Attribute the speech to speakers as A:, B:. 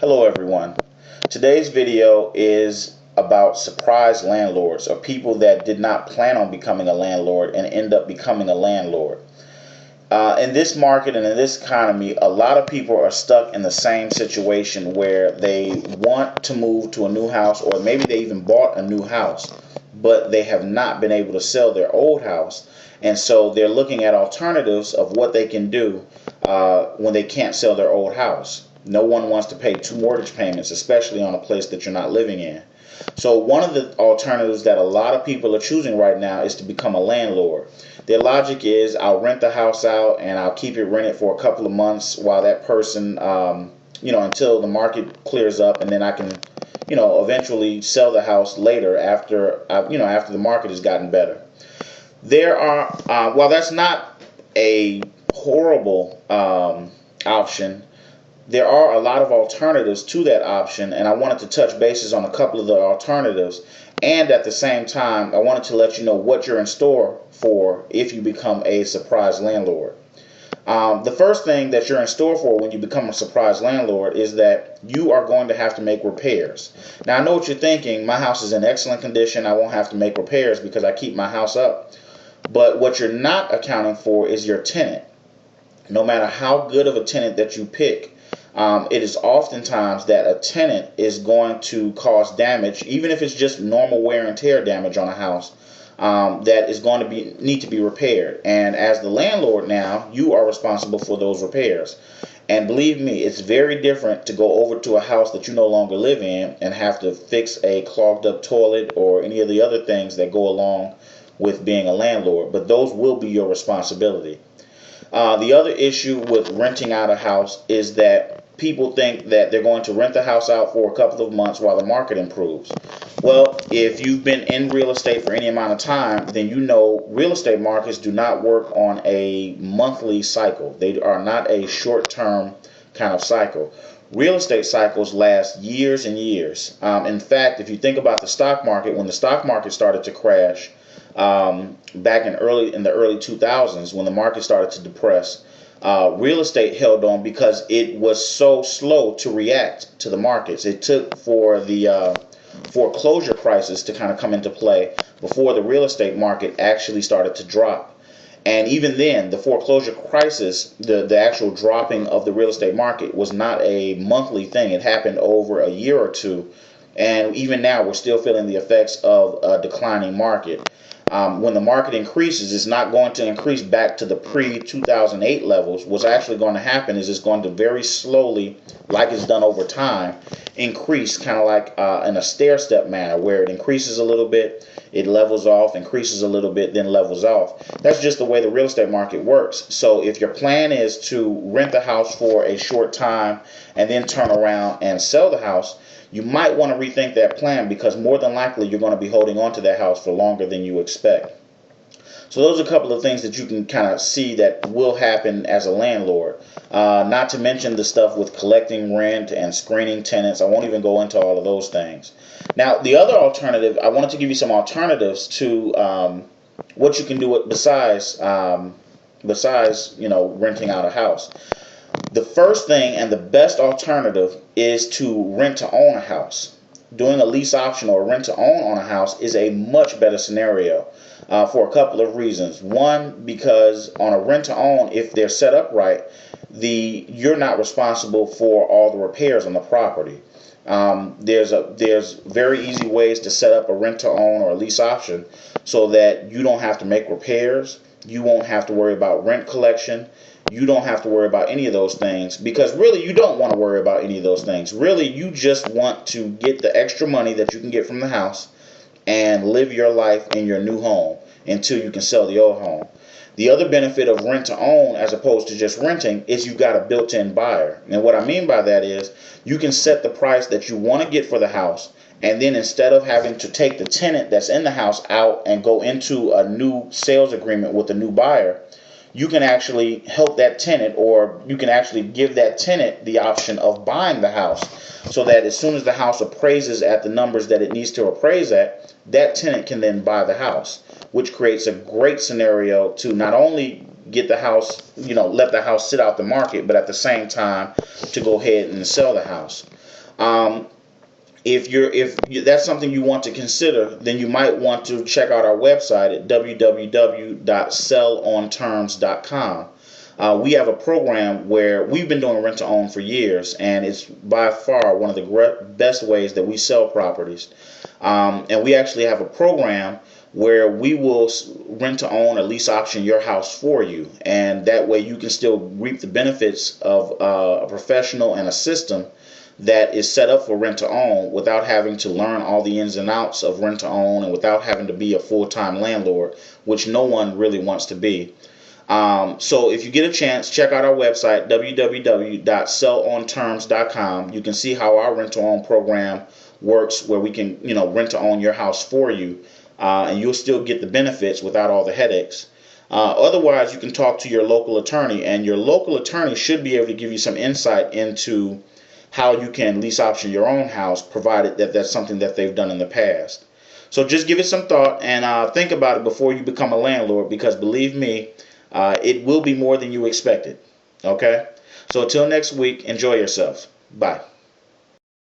A: Hello everyone. Today's video is about surprise landlords or people that did not plan on becoming a landlord and end up becoming a landlord. In this market and in this economy, a lot of people are stuck in the same situation where they want to move to a new house, or maybe they even bought a new house, but they have not been able to sell their old house. And so they're looking at alternatives of what they can do when they can't sell their old house. No one wants to pay two mortgage payments, especially on a place that you're not living in. So one of the alternatives that a lot of people are choosing right now is to become a landlord. Their logic is, I'll rent the house out and I'll keep it rented for a couple of months while that person, until the market clears up, and then I can, eventually sell the house later after the market has gotten better. There are, while that's not a horrible option, there are a lot of alternatives to that option, and I wanted to touch bases on a couple of the alternatives. And at the same time, I wanted to let you know what you're in store for if you become a surprise landlord. The first thing that you're in store for when you become a surprise landlord is that you are going to have to make repairs. Now, I know what you're thinking. My house is in excellent condition. I won't have to make repairs because I keep my house up. But what you're not accounting for is your tenant. No matter how good of a tenant that you pick, it is oftentimes that a tenant is going to cause damage, even if it's just normal wear and tear damage on a house, that is going to need to be repaired. And as the landlord now, you are responsible for those repairs. And believe me, it's very different to go over to a house that you no longer live in and have to fix a clogged up toilet or any of the other things that go along with being a landlord. But those will be your responsibility. The other issue with renting out a house is that people think that they're going to rent the house out for a couple of months while the market improves. Well, if you've been in real estate for any amount of time, then you know real estate markets do not work on a monthly cycle. They are not a short-term kind of cycle. Real estate cycles last years and years. In fact, if you think about the stock market, when the stock market started to crash back in the early 2000s, when the market started to depress, real estate held on because it was so slow to react to the markets. It took for the foreclosure crisis to kind of come into play before the real estate market actually started to drop. And even then, the foreclosure crisis, the actual dropping of the real estate market, was not a monthly thing. It happened over a year or two. And even now, we're still feeling the effects of a declining market. When the market increases, it's not going to increase back to the pre-2008 levels. What's actually going to happen is it's going to very slowly, like it's done over time, increase kind of like in a stair-step manner, where it increases a little bit, it levels off, increases a little bit, then levels off. That's just the way the real estate market works. So if your plan is to rent the house for a short time and then turn around and sell the house, you might want to rethink that plan, because more than likely you're going to be holding on to that house for longer than you expect. So those are a couple of things that you can kind of see that will happen as a landlord. Not to mention the stuff with collecting rent and screening tenants. I won't even go into all of those things. Now, the other alternative, I wanted to give you some alternatives to what you can do besides renting out a house. The first thing and the best alternative is to rent to own a house. Doing a lease option or rent to own on a house is a much better scenario for a couple of reasons. One, because on a rent to own, if they're set up right, you're not responsible for all the repairs on the property. There's very easy ways to set up a rent to own or a lease option so that you don't have to make repairs. You won't have to worry about rent collection. You don't have to worry about any of those things, because really you don't want to worry about any of those things. Really, you just want to get the extra money that you can get from the house and live your life in your new home until you can sell the old home. The other benefit of rent to own as opposed to just renting is you've got a built-in buyer. And what I mean by that is you can set the price that you want to get for the house, and then instead of having to take the tenant that's in the house out and go into a new sales agreement with a new buyer, you can actually help that tenant, or you can actually give that tenant the option of buying the house, so that as soon as the house appraises at the numbers that it needs to appraise at, that tenant can then buy the house, which creates a great scenario to not only get the house, let the house sit out the market, but at the same time to go ahead and sell the house. Um, if that's something you want to consider, then you might want to check out our website at www.sellonterms.com. We have a program where we've been doing rent to own for years, and it's by far one of the best ways that we sell properties. And we actually have a program where we will rent to own or lease option your house for you, and that way you can still reap the benefits of a professional and a system that is set up for rent to own without having to learn all the ins and outs of rent to own and without having to be a full-time landlord, which no one really wants to be. So if you get a chance, check out our website, www.sellonterms.com. You can see how our rent to own program works, where we can, rent to own your house for you, and you'll still get the benefits without all the headaches. Otherwise, you can talk to your local attorney, and your local attorney should be able to give you some insight into how you can lease option your own house, provided that that's something that they've done in the past. So just give it some thought and think about it before you become a landlord, because believe me, it will be more than you expected. Okay? So until next week, enjoy yourself. Bye.